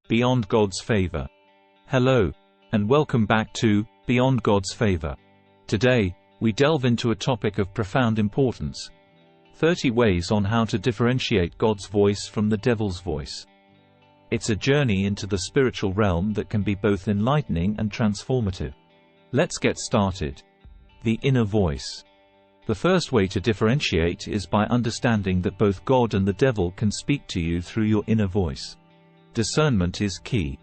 Beyond God's Favor. Hello, and welcome back to Beyond God's Favor. Today, we delve into a topic of profound importance: 30 ways on how to differentiate God's voice from the devil's voice. It's a journey into the spiritual realm that can be both enlightening and transformative. Let's get started. The inner voice. The first way to differentiate is by understanding that both God and the devil can speak to you through your inner voice. Discernment is key.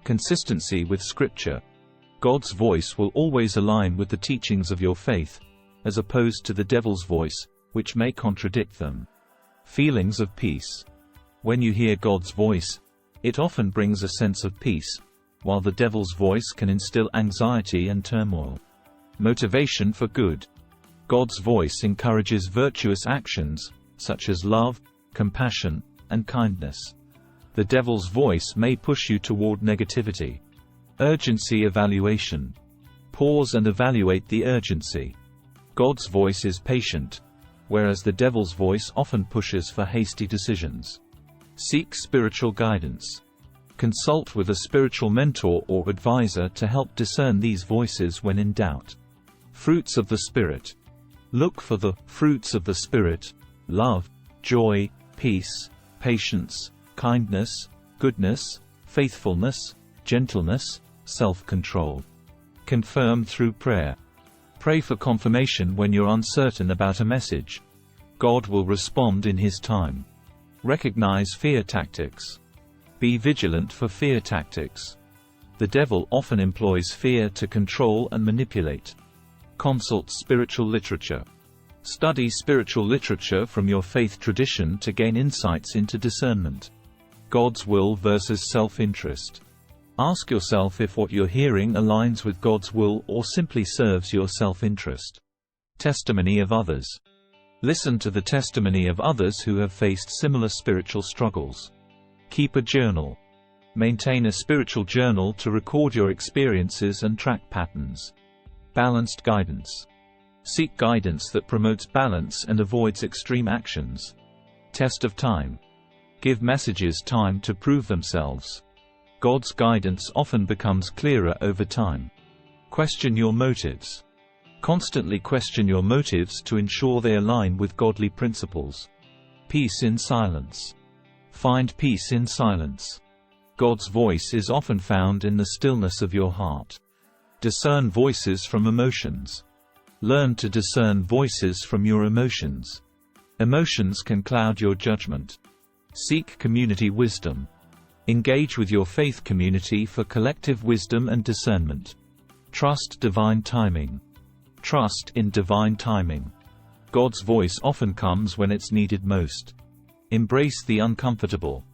Consistency with Scripture. God's voice will always align with the teachings of your faith, as opposed to the devil's voice, which may contradict them. Feelings of peace. When you hear God's voice, it often brings a sense of peace, while the devil's voice can instill anxiety and turmoil. Motivation for good. God's voice encourages virtuous actions, such as love, compassion, and kindness. The devil's voice may push you toward negativity. Urgency evaluation. Pause and evaluate the urgency. God's voice is patient, whereas the devil's voice often pushes for hasty decisions. Seek spiritual guidance. Consult with a spiritual mentor or advisor to help discern these voices when in doubt. Fruits of the Spirit. Look for the fruits of the Spirit: love, joy, peace, patience, kindness, goodness, faithfulness, gentleness, self-control. Confirm through prayer. Pray for confirmation when you're uncertain about a message. God will respond in His time. Recognize fear tactics. Be vigilant for fear tactics. The devil often employs fear to control and manipulate. Consult spiritual literature. Study spiritual literature from your faith tradition to gain insights into discernment. God's will versus self-interest. Ask yourself if what you're hearing aligns with God's will or simply serves your self-interest. Testimony of others. Listen to the testimony of others who have faced similar spiritual struggles. Keep a journal. Maintain a spiritual journal to record your experiences and track patterns. Balanced guidance. Seek guidance that promotes balance and avoids extreme actions. Test of time. Give messages time to prove themselves. God's guidance often becomes clearer over time. Question your motives. Constantly question your motives to ensure they align with godly principles. Peace in silence. Find peace in silence. God's voice is often found in the stillness of your heart. Discern voices from emotions. Learn to discern voices from your emotions. Emotions can cloud your judgment. Seek community wisdom. Engage with your faith community for collective wisdom and discernment. Trust divine timing. Trust in divine timing. God's voice often comes when it's needed most. Embrace the uncomfortable.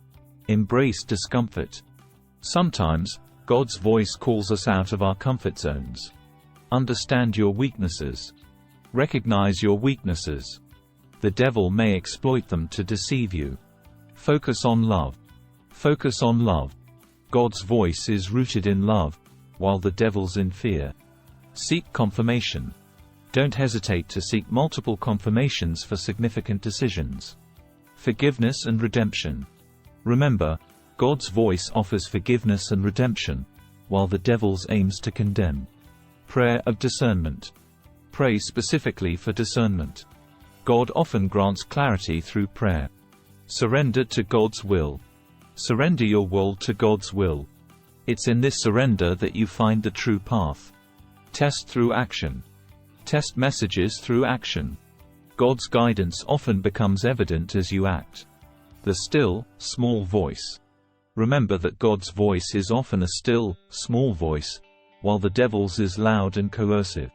Embrace discomfort. Sometimes, God's voice calls us out of our comfort zones. Understand your weaknesses. Recognize your weaknesses. The devil may exploit them to deceive you. Focus on love. Focus on love. God's voice is rooted in love, while the devil's in fear. Seek confirmation. Don't hesitate to seek multiple confirmations for significant decisions. Forgiveness and redemption. Remember, God's voice offers forgiveness and redemption, while the devil's aims to condemn. Prayer of discernment. Pray specifically for discernment. God often grants clarity through prayer. Surrender to God's will. Surrender your will to God's will. It's in this surrender that you find the true path. Test through action. Test messages through action. God's guidance often becomes evident as you act. The still, small voice. Remember that God's voice is often a still, small voice, while the devil's is loud and coercive.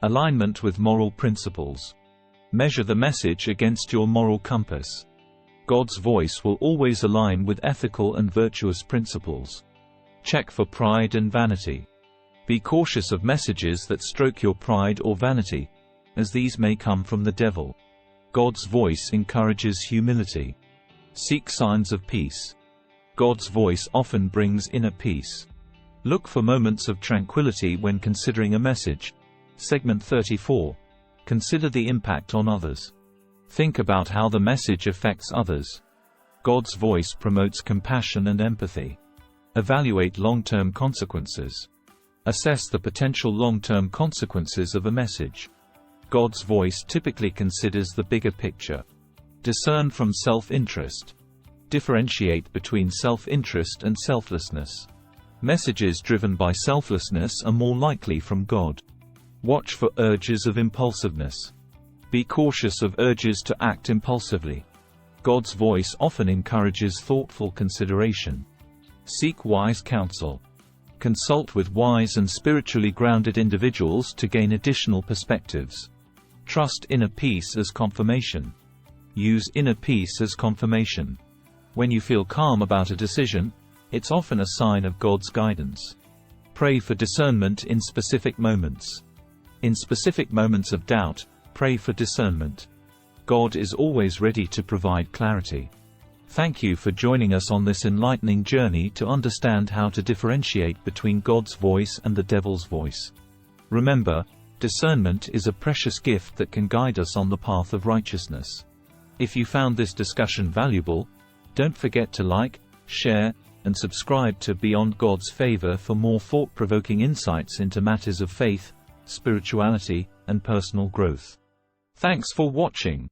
Alignment with moral principles. Measure the message against your moral compass. God's voice will always align with ethical and virtuous principles. Check for pride and vanity. Be cautious of messages that stroke your pride or vanity, as these may come from the devil. God's voice encourages humility. Seek signs of peace. God's voice often brings inner peace. Look for moments of tranquility when considering a message. Segment 34. Consider the impact on others. Think about how the message affects others. God's voice promotes compassion and empathy. Evaluate long-term consequences. Assess the potential long-term consequences of a message. God's voice typically considers the bigger picture. Discern from self-interest. Differentiate between self-interest and selflessness. Messages driven by selflessness are more likely from God. Watch for urges of impulsiveness. Be cautious of urges to act impulsively. God's voice often encourages thoughtful consideration. Seek wise counsel. Consult with wise and spiritually grounded individuals to gain additional perspectives. Trust inner peace as confirmation. Use inner peace as confirmation. When you feel calm about a decision, it's often a sign of God's guidance. Pray for discernment in specific moments. In specific moments of doubt, pray for discernment. God is always ready to provide clarity. Thank you for joining us on this enlightening journey to understand how to differentiate between God's voice and the devil's voice. Remember, discernment is a precious gift that can guide us on the path of righteousness. If you found this discussion valuable, don't forget to like, share, and subscribe to Beyond God's Favor for more thought-provoking insights into matters of faith, spirituality, and personal growth. Thanks for watching.